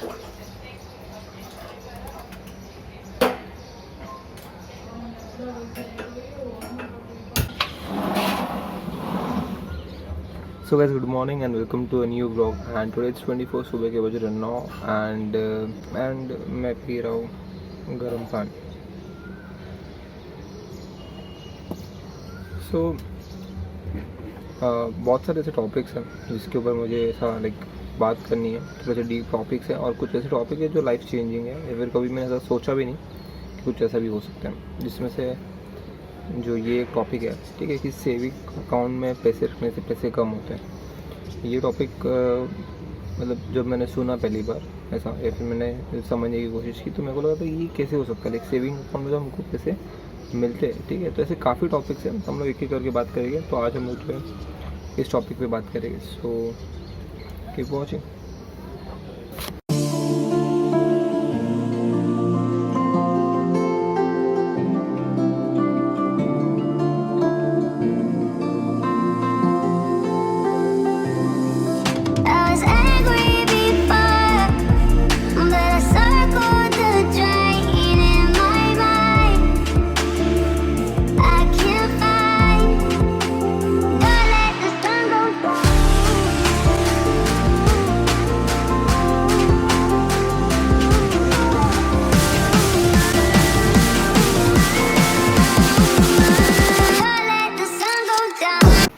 So guys, good morning and welcome to a new vlog. And today it's 24 सुबह के बज रहे 9 and मैं पी रहा हूँ गर्म पानी. So बहुत सारे ऐसे टॉपिक्स हैं जिसके ऊपर मुझे ऐसा बात करनी है. थोड़े से डीप टॉपिक्स हैं और कुछ ऐसे टॉपिक है जो लाइफ चेंजिंग है या फिर कभी मैंने ऐसा सोचा भी नहीं कि कुछ ऐसा भी हो सकता है. जिसमें से जो ये एक टॉपिक है, ठीक है, कि सेविंग अकाउंट में पैसे रखने से पैसे कम होते हैं. ये टॉपिक मतलब जब मैंने सुना पहली बार ऐसा या फिर मैंने समझने की कोशिश की तो मेरे को लगा था ये कैसे हो सकता है. सेविंग अकाउंट में जो हमको पैसे मिलते हैं, ठीक है. तो ऐसे काफ़ी टॉपिक्स हैं, हम लोग एक एक करके बात करेंगे. तो आज हम लोग जो है इस टॉपिक पे बात करेंगे. So keep watching.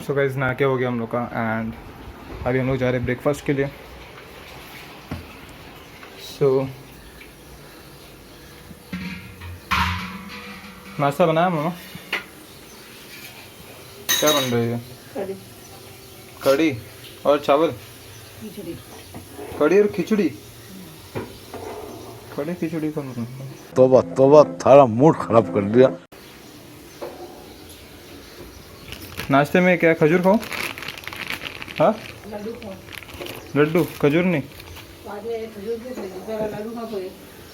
So guys, ना क्या हो गया हम लोग का एंड अभी हम लोग जा रहे हैं ब्रेकफास्ट के लिए. सो नाश्ता बनाया मामा? क्या बन रही है? कड़ी और चावल. कड़ी और खिचड़ी. कड़ी खिचड़ी कौन बनाता है? तोबा तोबा, थारा मूड खराब कर दिया. नाश्ते में क्या, खजूर खाओ? हाँ, लड्डू. खजूर नहीं,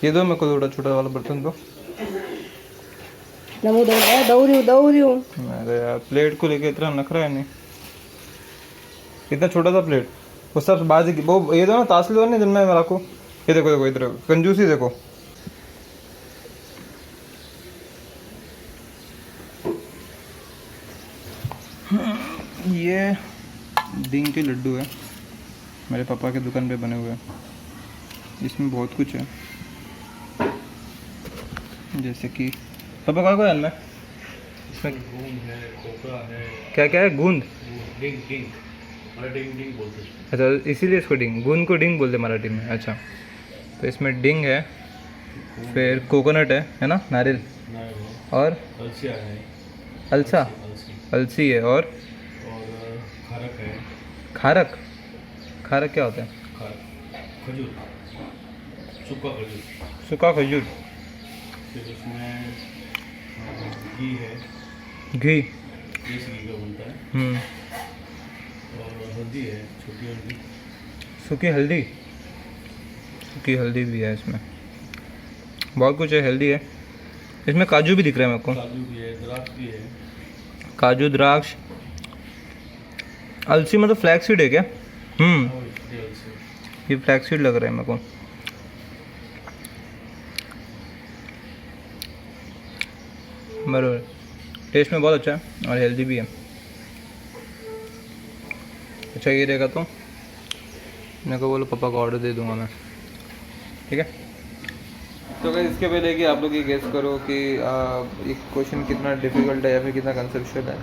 ये दो मेरे को थोड़ा छोटा वाला बर्तन दो. अरे यार, प्लेट को लेके इतना नखरा है नहीं. इतना छोटा सा प्लेट, उस सब बाजी की वो ये दो ना, तासली दो नहीं जिनमें मैं रखो. ये देखो देखो, इधर कंजूसी देखो. ये डिंग के लड्डू है, मेरे पापा के दुकान पे बने हुए हैं. इसमें बहुत कुछ है, जैसे कि पापा क्या है इनमें? इसमें गूंद है, खोपरा है. क्या क्या है? गूंद, डिंग. डिंग डिंग बोलते हैं. अच्छा, इसीलिए इसको डिंग, गूंद को डिंग बोलते मराठी में. अच्छा, तो इसमें डिंग है, फिर कोकोनट है ना, नारियल, और अलसिया है. अलसी है और खारक है. खारक? खारक क्या होता है? खजूर, सूखा खजूर. फिर उसमें घी है. घी देसी घी का बनता है. और हल्दी है, छोटी हल्दी. सूखी हल्दी. सूखी हल्दी भी है इसमें. बहुत कुछ है, हेल्दी है. इसमें काजू भी दिख रहा है मेरे को. काजू भी है, द्राक्ष भी है. काजू, द्राक्ष. अलसी मतलब फ्लैक्स सीड है क्या? ये फ्लैक्स सीड लग रहा है मेरे को. बराबर, टेस्ट में बहुत अच्छा है और हेल्दी भी है. अच्छा, ये रहेगा तो मेरे को बोलो, पापा को ऑर्डर दे दूंगा मैं, ठीक है. तो गाइस, इसके पहले कि आप लोग ये गेस करो कि ये क्वेश्चन कितना डिफ़िकल्ट है या फिर कितना कंसेप्चुअल है.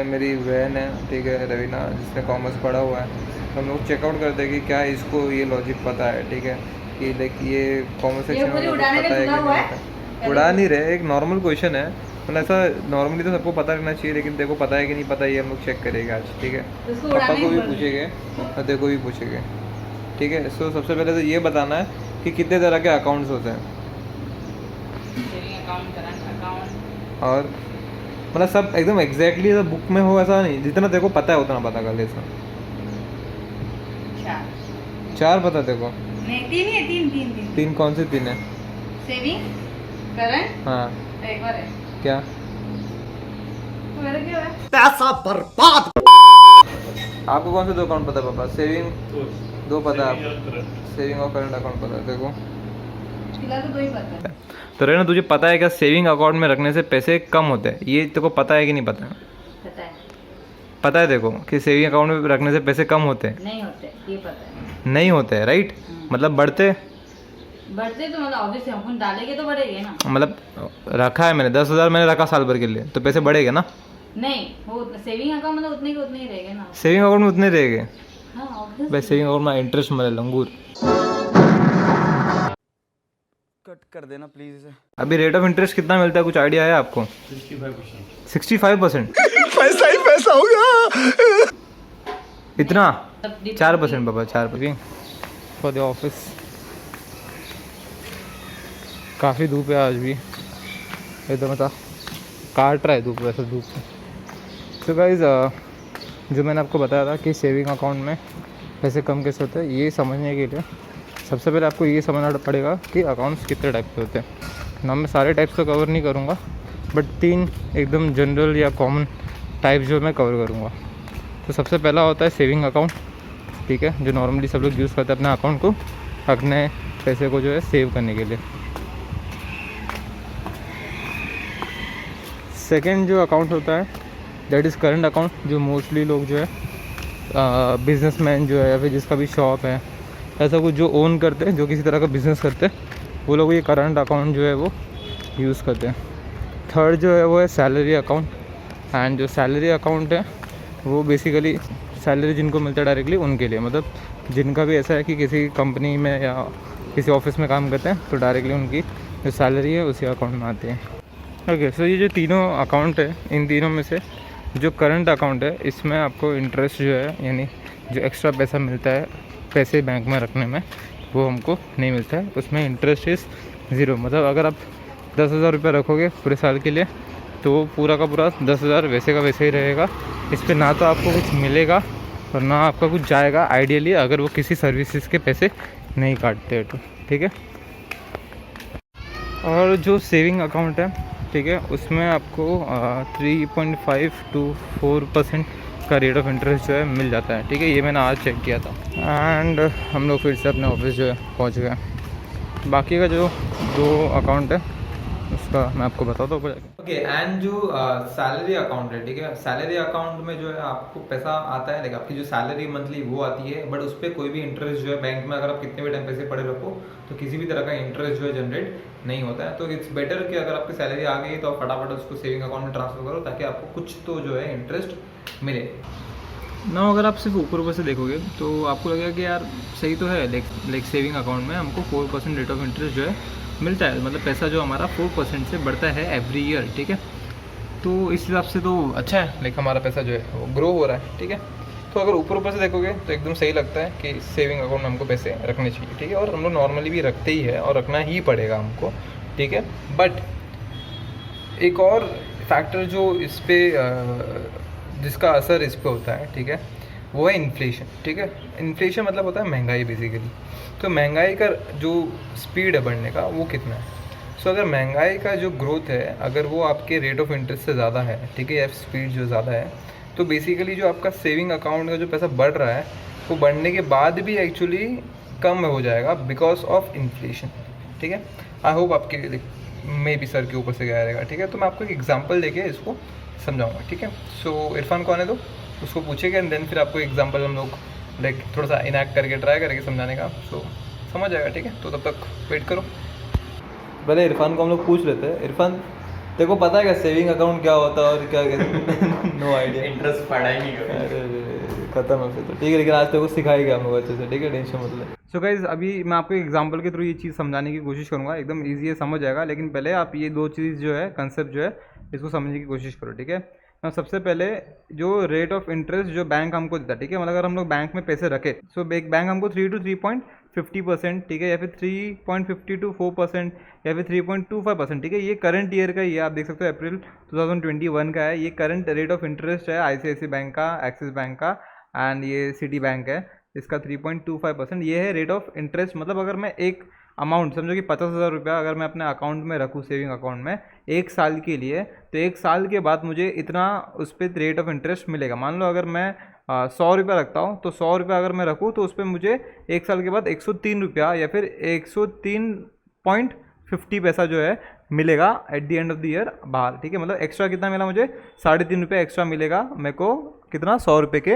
मेरी बहन है, ठीक है, रवीना, जिसने कॉमर्स पढ़ा हुआ है. हम लोग चेकआउट करते हैं कि क्या इसको ये लॉजिक पता है, ठीक है, कि लाइक ये कॉमर्स सेक्शन में पता है कि नहीं पता. उड़ा नहीं रहे, एक नॉर्मल क्वेश्चन है. मतलब ऐसा नॉर्मली तो सबको पता रहना चाहिए, लेकिन देखो पता है कि नहीं पता, ये हम लोग चेक करेंगे आज, ठीक है. पापा को भी पूछेंगे और देखो भी पूछेंगे, ठीक है. सो सबसे पहले तो ये बताना है कि कितने तरह के अकाउंट्स होते हैं. और मतलब सब एकदम एग्जैक्टली बुक में हो ऐसा नहीं, जितना देखो पता है उतना पता कर ले. ऐसा 4 पता देखो? नहीं, 3 ही है. 3. 3 कौन से 3 है? सेविंग, करंट, हाँ, एक और है क्या? मेरा क्या है? पैसा बर्बाद. आपको कौन से 2 अकाउंट पता है पापा? सेविंग दो पता है आप, सेविंग और करंट अकाउंट पता है देखो। फिलहाल तो दो ही पता है। तो रेना तुझे पता है क्या सेविंग अकाउंट में रखने से पैसे कम होते हैं, ये तेरे को पता है कि नहीं पता है? पता है। पता है देखो कि सेविंग अकाउंट में रखने से पैसे कम होते हैं? नहीं होते, ये पता है। नहीं होते हैं, राइट? मतलब बढ़ते, बढ़ते तो मतलब ऑब्वियसली हम डालेंगे तो बढ़ेंगे ना। मतलब रखा है मैंने 10,000 मैंने रखा साल भर के लिए, तो पैसे बढ़ेगा ना? नहीं, वो सेविंग अकाउंट मतलब उतने के उतने ही रहेगा ना। सेविंग अकाउंट में उतने रहेंगे हाँ obviously। भाई, सेविंग अकाउंट में इंटरेस्ट मिले लंगूर। कट कर देना प्लीज इसे। अभी रेट ऑफ इंटरेस्ट कितना मिलता है, कुछ आइडिया है आपको? 65%। पैसा ही पैसा होगा। इतना? मतलब 4% बाबा, 4% फॉर द ऑफिस। काफ़ी धूप है आज भी, एकदम मतलब काट रहा है धूप, वैसे धूप। तो गाइज जो मैंने आपको बताया था कि सेविंग अकाउंट में पैसे कम कैसे होते हैं, ये समझने के लिए सबसे पहले आपको ये समझना पड़ेगा कि अकाउंट्स कितने टाइप के होते हैं ना। मैं सारे टाइप्स तो कवर नहीं करूँगा, बट 3 एकदम जनरल या कॉमन टाइप जो मैं कवर करूँगा। तो सबसे पहला होता है सेविंग अकाउंट, ठीक है, जो नॉर्मली सब लोग यूज़ करते हैं अपने अकाउंट को, अपने पैसे को जो है सेव करने के लिए। सेकेंड जो अकाउंट होता है दैट इज़ करंट अकाउंट, जो मोस्टली लोग जो है बिजनेसमैन जो है या फिर जिसका भी शॉप है, ऐसा कुछ जो ओन करते हैं, जो किसी तरह का बिज़नेस करते हैं, वो लोग ये करंट अकाउंट जो है वो यूज़ करते हैं। थर्ड जो है वो है सैलरी अकाउंट, एंड जो सैलरी अकाउंट है वो बेसिकली सैलरी जिनको मिलता है डायरेक्टली उनके लिए, मतलब जिनका भी ऐसा है कि किसी कंपनी में या किसी ऑफिस में काम करते हैं तो डायरेक्टली उनकी जो सैलरी है उसी अकाउंट में आती है। ओके, सो ये जो तीनों अकाउंट है, इन तीनों में से जो करंट अकाउंट है इसमें आपको इंटरेस्ट जो है, यानी जो एक्स्ट्रा पैसा मिलता है पैसे बैंक में रखने में, वो हमको नहीं मिलता है। उसमें इंटरेस्ट इज़ 0, मतलब अगर आप 10,000 रुपये रखोगे पूरे साल के लिए तो पूरा का पूरा 10,000 वैसे का वैसे ही रहेगा। इस पर ना तो आपको कुछ मिलेगा और ना आपका कुछ जाएगा, आइडियली अगर वो किसी सर्विसेज के पैसे नहीं काटते हैं तो, ठीक है। और जो सेविंग अकाउंट है, ठीक है, उसमें आपको 3.5 to 4% का रेट ऑफ इंटरेस्ट जो है मिल जाता है, ठीक है। ये मैंने आज चेक किया था, एंड हम लोग फिर से अपने ऑफिस जो है पहुंच गए। बाकी का जो 2 अकाउंट है उसका मैं आपको बताता हूँ। ओके, एंड जो सैलरी अकाउंट है, ठीक है, सैलरी अकाउंट में जो है आपको पैसा आता है, लाइक आपकी जो सैलरी मंथली वो आती है, बट उस पर कोई भी इंटरेस्ट जो है बैंक में अगर आप कितने भी टाइम पैसे पड़े रखो तो किसी भी तरह का इंटरेस्ट जो है जनरेट नहीं होता है। तो इट्स बेटर कि अगर आपकी सैलरी आ गई तो आप फटाफट उसको सेविंग अकाउंट में ट्रांसफर करो, ताकि आपको कुछ तो जो है इंटरेस्ट मिले ना। अगर आप सिर्फ ऊपर ऊपर से देखोगे तो आपको लगेगा कि यार सही तो है, लाइक सेविंग अकाउंट में हमको 4% रेट ऑफ इंटरेस्ट जो है मिलता है, मतलब पैसा जो हमारा 4% से बढ़ता है एवरी ईयर, ठीक है। तो इस हिसाब से तो अच्छा है, लाइक हमारा पैसा जो है वो ग्रो हो रहा है, ठीक है। तो अगर ऊपर ऊपर से देखोगे तो एकदम सही लगता है कि सेविंग अकाउंट में हमको पैसे रखने चाहिए, ठीक है, और हम लोग नॉर्मली भी रखते ही है और रखना ही पड़ेगा हमको, ठीक है। बट एक और फैक्टर जो इस पर जिसका असर इस पर होता है, ठीक है, वो है इन्फ्लेशन, ठीक है। इन्फ्लेशन मतलब होता है महंगाई बेसिकली। तो महंगाई का जो स्पीड है बढ़ने का वो कितना है। सो अगर महंगाई का जो ग्रोथ है अगर वो आपके रेट ऑफ इंटरेस्ट से ज़्यादा है, ठीक है, या स्पीड जो ज़्यादा है, तो बेसिकली जो आपका सेविंग अकाउंट का जो पैसा बढ़ रहा है वो बढ़ने के बाद भी एक्चुअली कम हो जाएगा बिकॉज ऑफ इन्फ्लेशन, ठीक है। आई होप आपके मे भी सर के ऊपर से गया रहेगा, ठीक है। तो मैं आपको एक एग्जाम्पल देके इसको समझाऊंगा, ठीक है। सो इरफान कौन है तो उसको पूछेगा एंड देन फिर आपको एग्जाम्पल हम लोग लाइक थोड़ा सा इनैक्ट करके ट्राई करेंगे समझाने का, सो समझ जाएगा, ठीक है। तो तब तक वेट करो। पहले इरफान को हम लोग पूछ लेते हैं। इरफान, तेरे को पता है क्या सेविंग अकाउंट क्या होता है और क्या नो आइडिया, इंटरेस्ट पढ़ा ही नहीं कभी। अरे खत्म है फिर तो, ठीक है, लेकिन आज तेरे को सिखाएगा हम लोग अच्छे से, ठीक है, टेंशन मत ले। सो गाइज अभी मैं आपको एग्जांपल के थ्रू ये चीज़ समझाने की कोशिश करूँगा, एकदम ईजी है, समझ जाएगा, लेकिन पहले आप ये 2 चीज़ जो है कंसेप्ट जो है इसको समझने की कोशिश करो, ठीक है। सबसे पहले जो रेट ऑफ इंटरेस्ट जो बैंक हमको देता है, ठीक है, मतलब अगर हम लोग बैंक में पैसे रखे सो बैंक हमको 3 to 3.50%, ठीक है, या फिर 3.50 to 4% या फिर 3.25%, ठीक है। ये करंट ईयर का ही है, आप देख सकते हो अप्रैल 2021 का है। ये करंट रेट ऑफ इंटरेस्ट है ICICI बैंक का, एक्सिस बैंक का एंड ये सिटी बैंक है, इसका 3.25% ये है रेट ऑफ इंटरेस्ट। मतलब अगर मैं एक अमाउंट समझो कि 50,000 रुपया अगर मैं अपने अकाउंट में रखूँ सेविंग अकाउंट में 1 साल के लिए, तो 1 साल के बाद मुझे इतना उस पर रेट ऑफ इंटरेस्ट मिलेगा। मान लो अगर मैं ₹100 रखता हूँ, तो ₹100 अगर मैं रखूँ तो उस पर मुझे 1 साल के बाद 103 रुपया या फिर 103.50 पैसा जो है मिलेगा at the end of the year बाहर। ठीक है, मतलब एक्स्ट्रा कितना मिला मुझे, ₹3.5 एक्स्ट्रा मिलेगा मेरे को, कितना, ₹100 के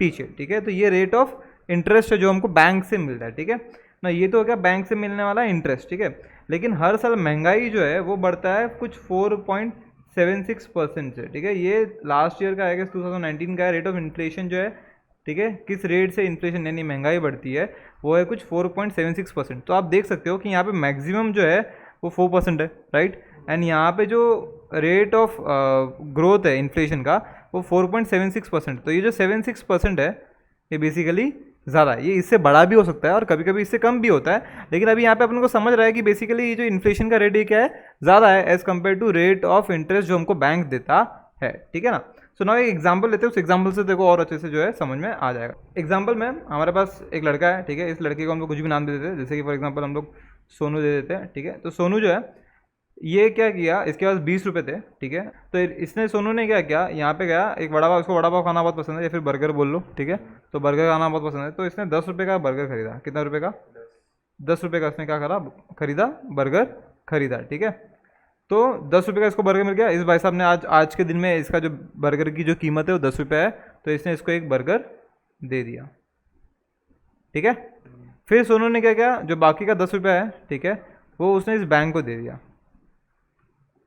पीछे। ठीक है, तो ये रेट ऑफ इंटरेस्ट है जो हमको बैंक से मिलता है। ठीक है ना, ये तो हो गया बैंक से मिलने वाला इंटरेस्ट। ठीक है, लेकिन हर साल महंगाई जो है वो बढ़ता है कुछ 4.76% से। ठीक है, ये लास्ट ईयर का है, 2019 का रेट ऑफ इन्फ्लेशन जो है। ठीक है, किस रेट से इन्फ्लेशन यानी महंगाई बढ़ती है वो है कुछ 4.76%। तो आप देख सकते हो कि यहाँ पे मैक्सिमम जो है वो 4% है, राइट। एंड यहाँ पे जो रेट ऑफ ग्रोथ है इन्फ्लेशन का वो 4.76%। तो ये जो 76% है ये बेसिकली ज़्यादा है, ये इससे बड़ा भी हो सकता है और कभी कभी इससे कम भी होता है, लेकिन अभी यहाँ पे अपन को समझ रहा है कि बेसिकली ये जो इन्फ्लेशन का रेट ये क्या है, ज़्यादा है as compare to rate of interest जो हमको बैंक देता है। ठीक है ना। सो नाउ एक एग्जांपल लेते हैं, उस एग्जांपल से देखो और अच्छे से जो है समझ में आ जाएगा। एग्जांपल में हमारे पास एक लड़का है, ठीक है, इस लड़के को हम लोग कुछ भी नाम दे देते हैं, जैसे कि फॉर एग्जांपल हम लोग सोनू दे देते हैं। ठीक है, तो सोनू जो है ये क्या किया, इसके पास 20 रुपये थे। ठीक है, तो इसने सोनू ने क्या किया, यहाँ पे गया, एक वड़ा पाव, उसको वड़ा पाव खाना बहुत पसंद है या फिर बर्गर बोल लो। ठीक है, तो बर्गर खाना बहुत पसंद है, तो इसने 10 रुपये का बर्गर खरीदा। कितना रुपये का, 10 रुपये का इसने क्या करा, खरीदा, बर्गर खरीदा। ठीक है, तो 10 रुपये का इसको बर्गर मिल गया। इस भाई साहब ने आज के दिन में इसका जो बर्गर की जो कीमत है वो 10 रुपये है, तो इसने इसको एक बर्गर दे दिया। ठीक है, फिर सोनू ने क्या किया, जो बाकी का 10 रुपये है, ठीक है, वो उसने इस बैंक को दे दिया।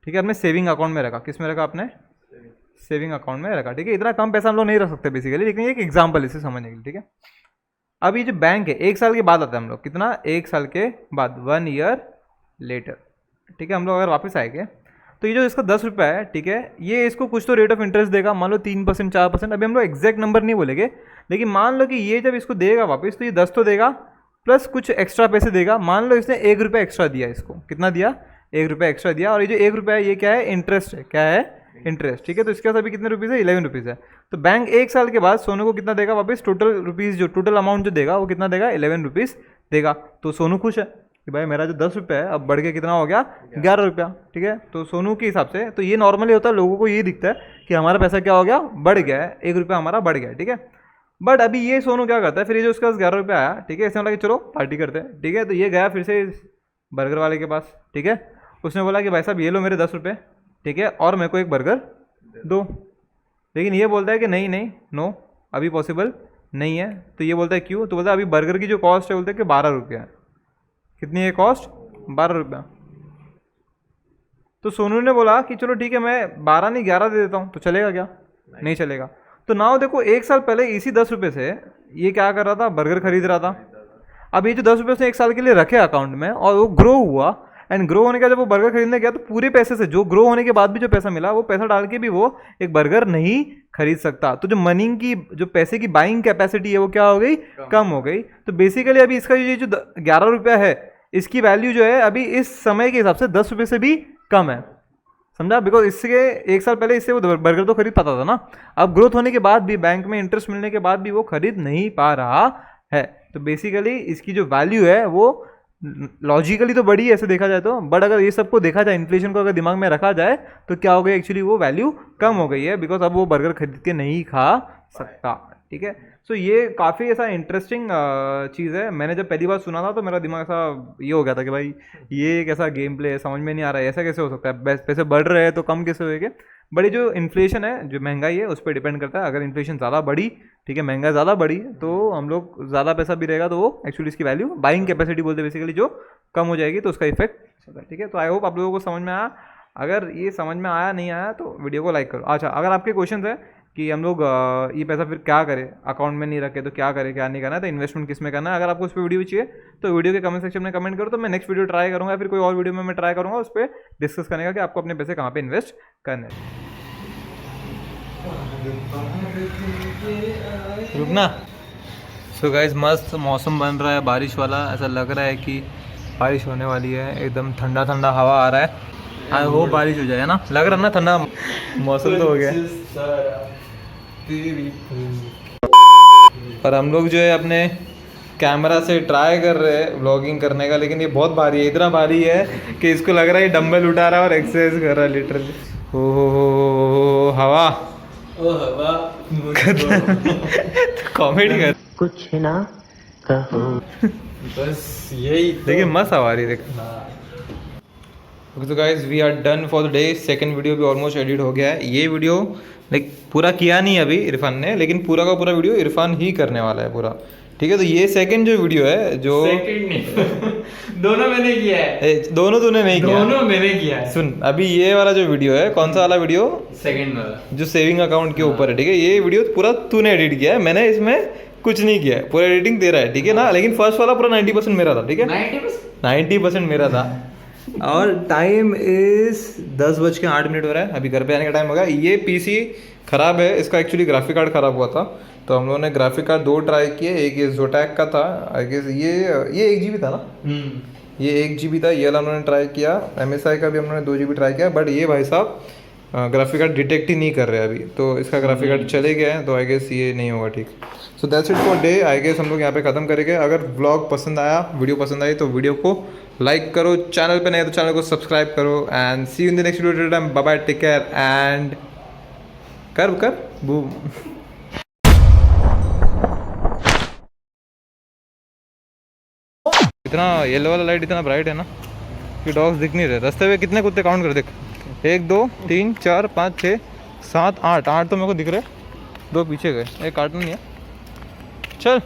ठीक है, अपने सेविंग अकाउंट में रखा। किस में रखा, अपने सेविंग अकाउंट में रखा। ठीक है, इतना कम पैसा हम लोग नहीं रख सकते बेसिकली, लेकिन एक एग्जांपल इसे समझने के लिए। ठीक है, अब ये जो बैंक है 1 साल के बाद आता है हम लोग, कितना, 1 साल के बाद, 1 ईयर लेटर। ठीक है, हम लोग अगर वापस आएंगे तो ये जो इसका 10 रुपये है, ठीक है, ये इसको कुछ तो रेट ऑफ इंटरेस्ट देगा, मान लो 3% 4%। अभी हम लोग एग्जैक्ट नंबर नहीं बोलेंगे, लेकिन मान लो कि ये जब इसको देगा वापस तो ये 10 तो देगा प्लस कुछ एक्स्ट्रा पैसे देगा। मान लो इसने 1 रुपये एक्स्ट्रा दिया, इसको कितना दिया, 1 रुपये एक्स्ट्रा दिया, और ये जो 1 रुपया है ये क्या है, इंटरेस्ट है। क्या है, इंटरेस्ट। ठीक है, तो इसके पास अभी कितने रुपीज़ है, 11 रुपीज़ है। तो बैंक 1 साल के बाद सोनू को कितना देगा वापस, टोटल रुपीज़, जो टोटल अमाउंट जो देगा वो कितना देगा, 11 रुपीज़ देगा। तो सोनू खुश है कि भाई मेरा जो 10 रुपये है अब बढ़ के कितना हो गया, 11 रुपया। ठीक है, तो सोनू के हिसाब से तो ये नॉर्मली होता है, लोगों को ये दिखता है कि हमारा पैसा क्या हो गया, बढ़ गया है, 1 रुपया हमारा बढ़ गया है। ठीक है, बट अभी ये सोनू क्या करता है, फिर ये जो उसके पास 11 रुपया आया, ठीक है, इसने बोला कि चलो पार्टी करते हैं। ठीक है, तो ये गया फिर से बर्गर वाले के पास। ठीक है, उसने बोला कि भाई साहब ये लो मेरे 10 रुपये, ठीक है, और मेरे को एक बर्गर दो। लेकिन ये बोलता है कि नहीं नहीं, नो, अभी पॉसिबल नहीं है। तो ये बोलता है क्यों, तो बोलता है अभी बर्गर की जो कॉस्ट है, बोलते हैं कि 12 रुपया है। कितनी है कॉस्ट, 12 रुपया। तो सोनू ने बोला कि चलो ठीक है, मैं 12 नहीं 11 दे देता हूँ, तो चलेगा क्या, नहीं चलेगा। तो नाउ देखो 1 साल पहले इसी 10 रुपये से ये क्या कर रहा था, बर्गर खरीद रहा था। अब ये जो 10 रुपये उसने 1 साल के लिए रखे अकाउंट में और वो ग्रो हुआ, एंड ग्रो होने का जब वो बर्गर खरीदने गया तो पूरे पैसे से, जो ग्रो होने के बाद भी जो पैसा मिला, वो पैसा डाल के भी वो एक बर्गर नहीं खरीद सकता। तो जो मनी की, जो पैसे की बाइंग कैपेसिटी है वो क्या हो गई, कम हो गई। तो बेसिकली अभी इसका ये जो 11 रुपया है, इसकी वैल्यू जो है अभी इस समय के हिसाब से 10 रुपये से भी कम है, समझा। बिकॉज इसके 1 साल पहले इससे वो बर्गर तो खरीद पाता था ना, अब ग्रोथ होने के बाद भी, बैंक में इंटरेस्ट मिलने के बाद भी वो खरीद नहीं पा रहा है। तो बेसिकली इसकी जो वैल्यू है वो लॉजिकली तो बड़ी है ऐसे देखा जाए तो, बट अगर ये सबको देखा जाए, इन्फ्लेशन को अगर दिमाग में रखा जाए तो क्या हो गई, एक्चुअली वो वैल्यू कम हो गई है, बिकॉज अब वो बर्गर खरीद के नहीं खा सकता। ठीक है, सो ये काफ़ी ऐसा इंटरेस्टिंग चीज़ है। मैंने जब पहली बार सुना था तो मेरा दिमाग ऐसा ये हो गया था कि भाई ये एक ऐसा गेम प्ले है, समझ में नहीं आ रहा है, ऐसा कैसे हो सकता है, पैसे बढ़ रहे हैं तो कम कैसे होएंगे। बड़ी जो इन्फ्लेशन है, जो महंगाई है, उस पर डिपेंड करता है। अगर इन्फ्लेशन ज़्यादा बढ़ी, ठीक है, महंगाई ज़्यादा बढ़ी, तो हम लोग ज़्यादा पैसा भी रहेगा तो वो एक्चुअली इसकी वैल्यू, बाइंग कैपेसिटी बोलते हैं बेसिकली, जो कम हो जाएगी तो उसका इफेक्ट होता है। ठीक है, तो आई होप आप लोगों को समझ में आया। अगर ये समझ में आया नहीं आया तो वीडियो को लाइक करो। अच्छा, अगर आपके क्वेश्चन है कि हम लोग ये पैसा फिर क्या करें, अकाउंट में नहीं रखे तो क्या करें, क्या नहीं करना है, तो इन्वेस्टमेंट किस में करना है, अगर आपको उस पर वीडियो चाहिए तो वीडियो के कमेंट सेक्शन में कमेंट करो, तो मैं नेक्स्ट वीडियो ट्राई करूँगा, फिर कोई और वीडियो में मैं ट्राई करूँगा उस पर डिस्कस करने का कि आपको अपने पैसे कहाँ पे इन्वेस्ट करने हैं। रुकना। सो गाइस, मस्त मौसम बन रहा है बारिश वाला, ऐसा लग रहा है कि बारिश होने वाली है, एकदम ठंडा ठंडा हवा आ रहा है। आई होप बारिश हो जाए ना, लग रहा है ना, ठंडा मौसम तो हो गया। और हम लोग जो है अपने कैमरा से ट्राई कर रहे हैं व्लॉगिंग करने का, लेकिन ये बहुत भारी है, इतना भारी है कि इसको लग रहा है डंबल उठा रहा है और एक्सरसाइज कर रहा है लिटरली। हो हवा, ओ हवा, कॉमेडी कर कुछ ना कहो। बस यही देखिए मस्त आवा रही देख। तो guys we are done for the day. Second video भी ऑलमोस्ट एडिट हो गया है। ये वीडियो लाइक पूरा किया नहीं अभी इरफान ने, लेकिन पूरा का पूरा वीडियो इरफान ही करने वाला है पूरा, ठीक है। तो ये सेकंड जो वीडियो है जो सेकंड नहीं दोनों मैंने किया है। दोनों तूने नहीं किया, दोनों मैंने किया है। सुन अभी ये वाला जो वीडियो है, कौन सा वाला वीडियो, सेकंड वाला जो सेविंग अकाउंट के ऊपर है, ठीक है। ये वीडियो पूरा तूने एडिट किया है, मैंने इसमें कुछ नहीं किया है, पूरा एडिटिंग तेरा है, ठीक है ना। लेकिन फर्स्ट वाला पूरा 90% मेरा था, ठीक है, 90% मेरा था। और टाइम इज 10:08 हो रहा है, अभी घर पे आने का टाइम होगा। ये पीसी ख़राब है, इसका एक्चुअली ग्राफिक कार्ड ख़राब हुआ था, तो हम लोगों ने ग्राफिक कार्ड 2 ट्राई किए। एक ये जोटैक का था, आई गेस ये 1 GB था ना, ये 1 GB था, ये वाला हमने ट्राई किया। MSI का भी हमने 2 GB ट्राई किया, बट ये भाई साहब ग्राफिक कार्ड डिटेक्ट ही नहीं कर रहे अभी, तो इसका ग्राफिक कार्ड चले गया है, तो आई गेस ये नहीं होगा ठीक। So that's it for day. I guess हम लोग यहाँ पे ख़त्म करेंगे। अगर व्लॉग पसंद आया, वीडियो पसंद आई, तो वीडियो को लाइक करो, चैनल पे नहीं तो चैनल को सब्सक्राइब करो, and see you in the next video. Time bye bye, take care and कर बूम। इतना येलो वाला लाइट इतना ब्राइट है ना कि डॉग्स दिख नहीं रहे। रास्ते में कितने कुत्ते काउंट कर देख, 1 2 3 4 5 6 7 8 8 तो मेरे को दिख रहे, 2 पीछे गए, एक कार्टून नहीं है। चल